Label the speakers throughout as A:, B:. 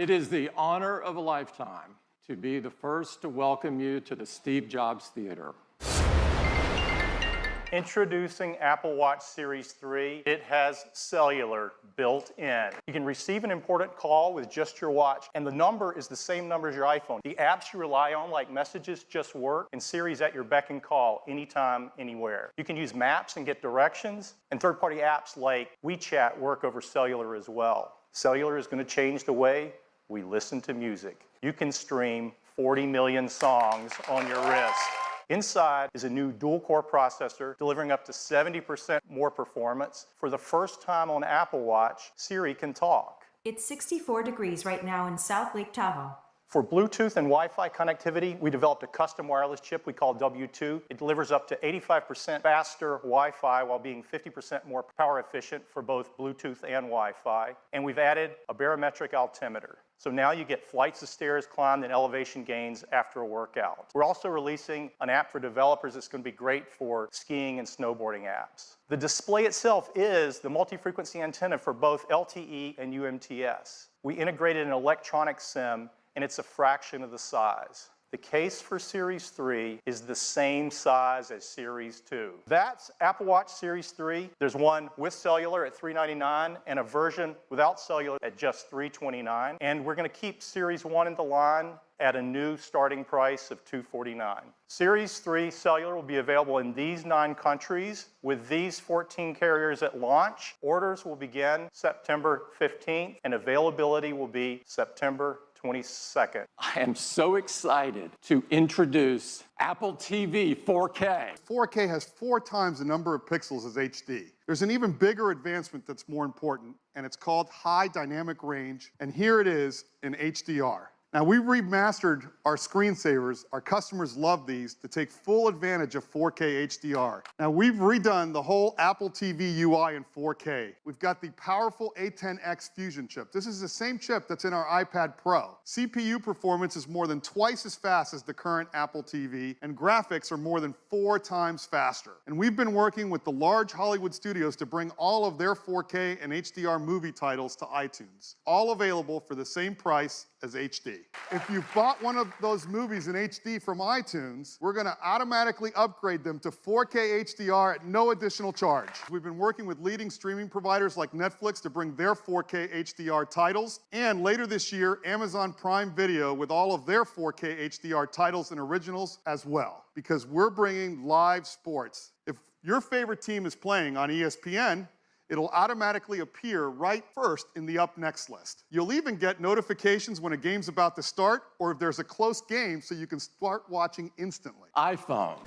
A: It is the honor of a lifetime to be the first to welcome you to the Steve Jobs Theater.
B: Introducing Apple Watch Series 3. It has cellular built in. You can receive an important call with just your watch, and the number is the same number as your iPhone. The apps you rely on, like Messages, just work, and Siri's at your beck and call anytime, anywhere. You can use maps and get directions, and third-party apps like WeChat work over cellular as well. Cellular is going to change the way we listen to music. You can stream 40 million songs on your wrist. Inside is a new dual-core processor delivering up to 70% more performance. For the first time on Apple Watch, Siri can talk.
C: It's 64 degrees right now in South Lake Tahoe.
B: For Bluetooth and Wi-Fi connectivity, we developed a custom wireless chip we call W2. It delivers up to 85% faster Wi-Fi while being 50% more power efficient for both Bluetooth and Wi-Fi. And we've added a barometric altimeter. So now you get flights of stairs climbed and elevation gains after a workout. We're also releasing an app for developers that's going to be great for skiing and snowboarding apps. The display itself is the multi-frequency antenna for both LTE and UMTS. We integrated an electronic SIM, and it's a fraction of the size. The case for Series 3 is the same size as Series 2. That's Apple Watch Series 3. There's one with cellular at $399 and a version without cellular at just $329. And we're going to keep Series 1 in the line at a new starting price of $249. Series 3 cellular will be available in these 9 countries with these 14 carriers at launch. Orders will begin September 15th and availability will be September 22nd.
A: I am so excited to introduce Apple TV 4K.
D: 4K has 4 times the number of pixels as HD. There's an even bigger advancement that's more important, and it's called high dynamic range, and here it is in HDR. Now, we remastered our screensavers. Our customers love these to take full advantage of 4K HDR. Now, we've redone the whole Apple TV UI in 4K. We've got the powerful A10X Fusion chip. This is the same chip that's in our iPad Pro. CPU performance is more than twice as fast as the current Apple TV, and graphics are more than 4 times faster. And we've been working with the large Hollywood studios to bring all of their 4K and HDR movie titles to iTunes, all available for the same price as HD. If you bought one of those movies in HD from iTunes, we're gonna automatically upgrade them to 4K HDR at no additional charge. We've been working with leading streaming providers like Netflix to bring their 4K HDR titles, and later this year, Amazon Prime Video with all of their 4K HDR titles and originals as well, because we're bringing live sports. If your favorite team is playing on ESPN, it'll automatically appear right first in the Up Next list. You'll even get notifications when a game's about to start or if there's a close game so you can start watching instantly.
A: iPhone.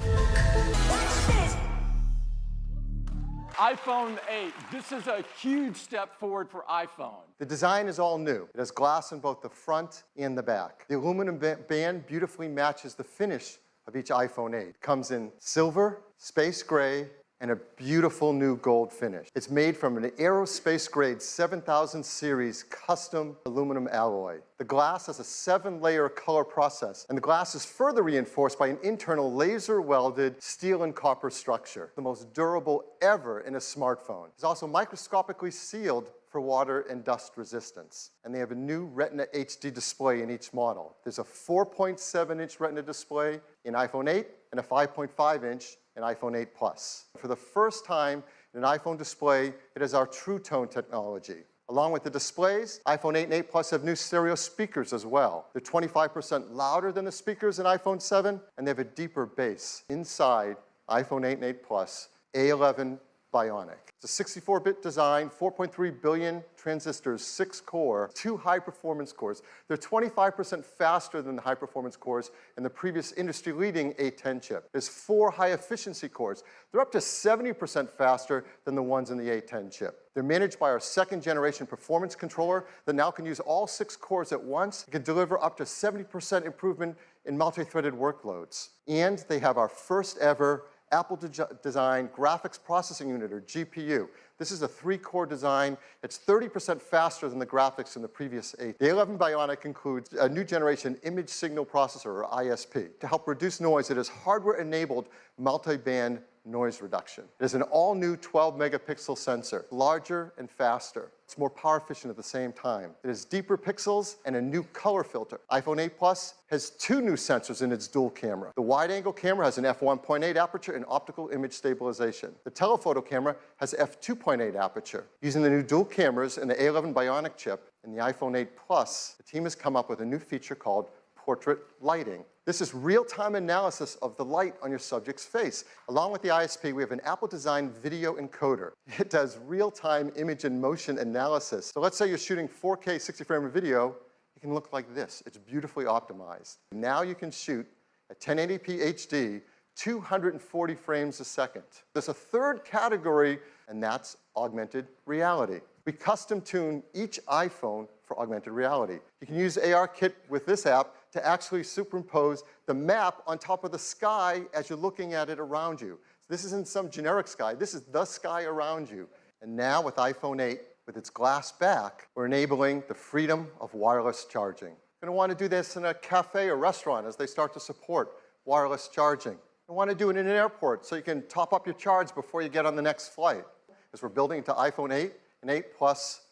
A: iPhone 8. This is a huge step forward for iPhone.
E: The design is all new. It has glass in both the front and the back. The aluminum band beautifully matches the finish of each iPhone 8. It comes in silver, space gray, and a beautiful new gold finish. It's made from an aerospace grade 7000 series custom aluminum alloy. The glass has a 7-layer color process, and the glass is further reinforced by an internal laser welded steel and copper structure, the most durable ever in a smartphone. It's also microscopically sealed for water and dust resistance. And they have a new Retina HD display in each model. There's a 4.7-inch Retina display in iPhone 8 and a 5.5-inch in iPhone 8 Plus. For the first time in an iPhone display, it has our True Tone technology. Along with the displays, iPhone 8 and 8 Plus have new stereo speakers as well. They're 25% louder than the speakers in iPhone 7, and they have a deeper bass. Inside iPhone 8 and 8 Plus, A11 Bionic. It's a 64-bit design, 4.3 billion transistors, 6 core, 2 high-performance cores. They're 25% faster than the high-performance cores in the previous industry-leading A10 chip. There's 4 high-efficiency cores. They're up to 70% faster than the ones in the A10 chip. They're managed by our 2nd-generation performance controller that now can use all 6 cores at once. It can deliver up to 70% improvement in multi-threaded workloads. And they have our first ever Apple design graphics processing unit, or GPU. This is a 3-core design. It's 30% faster than the graphics in the previous 8. The A11 Bionic includes a new generation image signal processor, or ISP. To help reduce noise, it has hardware-enabled multi-band noise reduction. It is an all-new 12-megapixel sensor, larger and faster. It's more power efficient at the same time. It has deeper pixels and a new color filter. iPhone 8 Plus has 2 new sensors in its dual camera. The wide-angle camera has an f1.8 aperture and optical image stabilization. The telephoto camera has f2.8 aperture. Using the new dual cameras and the A11 Bionic chip in the iPhone 8 Plus, the team has come up with a new feature called portrait lighting. This is real-time analysis of the light on your subject's face. Along with the ISP, we have an Apple-designed video encoder. It does real-time image and motion analysis. So let's say you're shooting 4K 60-frame video, it can look like this. It's beautifully optimized. Now you can shoot at 1080p HD, 240 frames a second. There's a third category, and that's augmented reality. We custom tune each iPhone for augmented reality. You can use ARKit with this app to actually superimpose the map on top of the sky as you're looking at it around you. So this isn't some generic sky. This is the sky around you. And now with iPhone 8, with its glass back, we're enabling the freedom of wireless charging. You're going to want to do this in a cafe or restaurant as they start to support wireless charging. You want to do it in an airport so you can top up your charge before you get on the next flight. As we're building into iPhone 8 and 8 Plus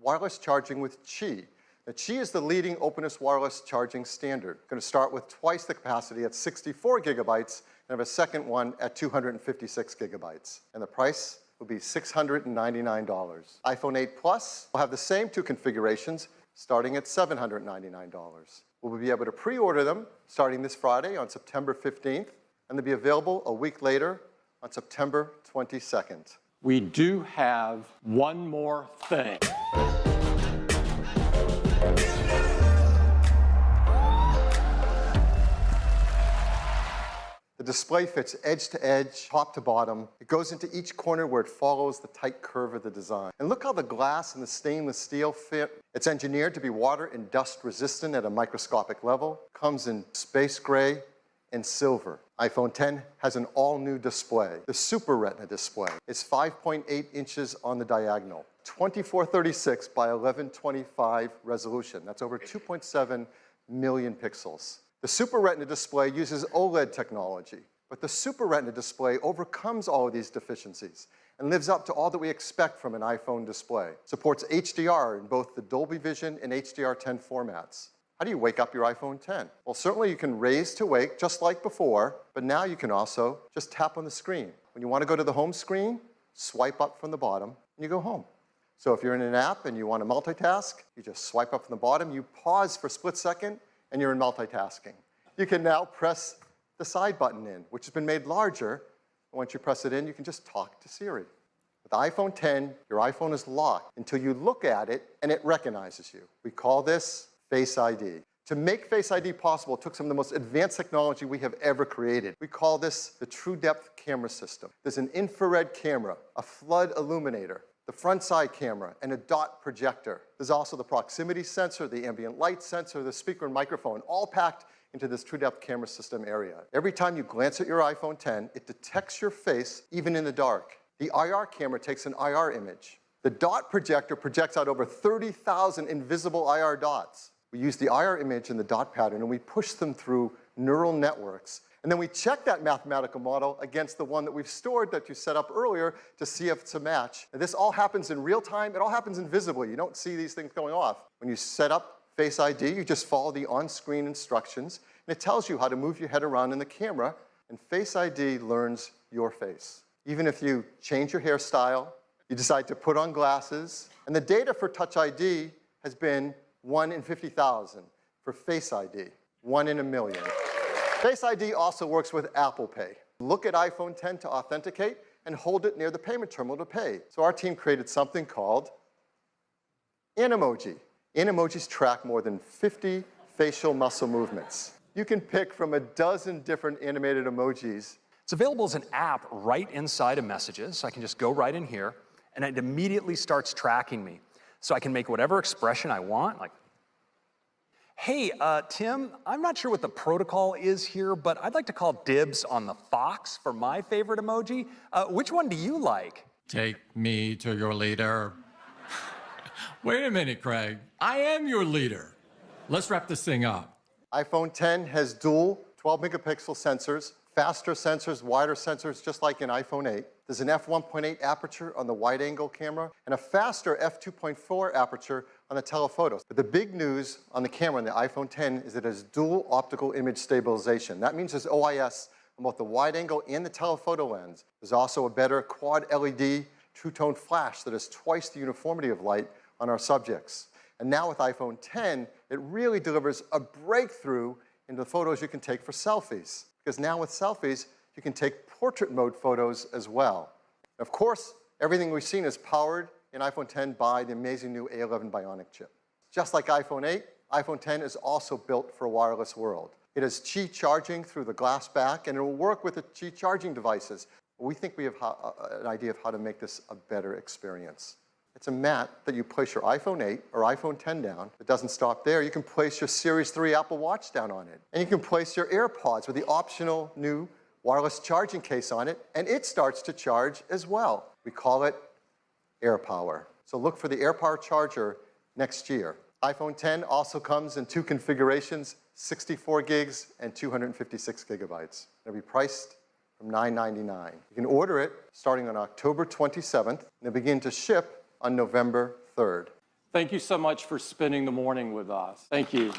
E: wireless charging with Qi. Now, Qi is the leading openness wireless charging standard. Going to start with twice the capacity at 64 gigabytes and have a second one at 256 gigabytes. And the price will be $699. iPhone 8 Plus will have the same 2 configurations starting at $799. We'll be able to pre-order them starting this Friday on September 15th, and they'll be available a week later on September 22nd.
A: We do have one more thing.
E: The display fits edge to edge, top to bottom. It goes into each corner where it follows the tight curve of the design. And look how the glass and the stainless steel fit. It's engineered to be water and dust resistant at a microscopic level. Comes in space gray and silver. iPhone 10 has an all-new display. The Super Retina display is 5.8 inches on the diagonal, 2436 by 1125 resolution. That's over 2.7 million pixels. The Super Retina display uses OLED technology, but the Super Retina display overcomes all of these deficiencies and lives up to all that we expect from an iPhone display. Supports HDR in both the Dolby Vision and HDR10 formats. How do you wake up your iPhone 10? Well, certainly you can raise to wake just like before, but now you can also just tap on the screen. When you want to go to the home screen, swipe up from the bottom and you go home. So if you're in an app and you want to multitask, you just swipe up from the bottom, you pause for a split second, and you're in multitasking. You can now press the side button in, which has been made larger. Once you press it in, you can just talk to Siri. With iPhone 10, your iPhone is locked until you look at it and it recognizes you. We call this Face ID. To make Face ID possible, it took some of the most advanced technology we have ever created. We call this the True Depth Camera System. There's an infrared camera, a flood illuminator, the front side camera, and a dot projector. There's also the proximity sensor, the ambient light sensor, the speaker and microphone, all packed into this True Depth Camera System area. Every time you glance at your iPhone 10, it detects your face, even in the dark. The IR camera takes an IR image. The dot projector projects out over 30,000 invisible IR dots. We use the IR image and the dot pattern, and we push them through neural networks. And then we check that mathematical model against the one that we've stored that you set up earlier to see if it's a match. And this all happens in real time. It all happens invisibly. You don't see these things going off. When you set up Face ID, you just follow the on-screen instructions, and it tells you how to move your head around in the camera, and Face ID learns your face. Even if you change your hairstyle, you decide to put on glasses, and the data for Touch ID has been 1 in 50,000. For Face ID, 1 in a million. Face ID also works with Apple Pay. Look at iPhone 10 to authenticate and hold it near the payment terminal to pay. So our team created something called Animoji. Animojis track more than 50 facial muscle movements. You can pick from a dozen different animated emojis.
F: It's available as an app right inside of Messages. I can just go right in here, and it immediately starts tracking me. So I can make whatever expression I want, like, hey, Tim, I'm not sure what the protocol is here, but I'd like to call dibs on the fox for my favorite emoji. Which one do you like?
A: Take me to your leader. Wait a minute, Craig. I am your leader. Let's wrap this thing up.
E: iPhone 10 has dual 12-megapixel sensors, faster sensors, wider sensors, just like in iPhone 8. There's an f1.8 aperture on the wide-angle camera and a faster f2.4 aperture on the telephoto. But the big news on the camera on the iPhone 10 is it has dual optical image stabilization. That means there's OIS on both the wide-angle and the telephoto lens. There's also a better quad LED two-tone flash that has twice the uniformity of light on our subjects. And now with iPhone 10, it really delivers a breakthrough into the photos you can take for selfies. Because now with selfies, you can take portrait mode photos as well. Of course, everything we've seen is powered in iPhone 10 by the amazing new A11 Bionic chip. Just like iPhone 8, iPhone 10 is also built for a wireless world. It has Qi charging through the glass back, and it will work with the Qi charging devices. We think we have an idea of how to make this a better experience. It's a mat that you place your iPhone 8 or iPhone 10 down. It doesn't stop there. You can place your Series 3 Apple Watch down on it. And you can place your AirPods with the optional new wireless charging case on it, and it starts to charge as well. We call it AirPower. So look for the AirPower charger next year. iPhone 10 also comes in two configurations, 64 gigs and 256 gigabytes. It'll be priced from $9.99. You can order it starting on October 27th, and it'll begin to ship on November 3rd.
A: Thank you so much for spending the morning with us. Thank you.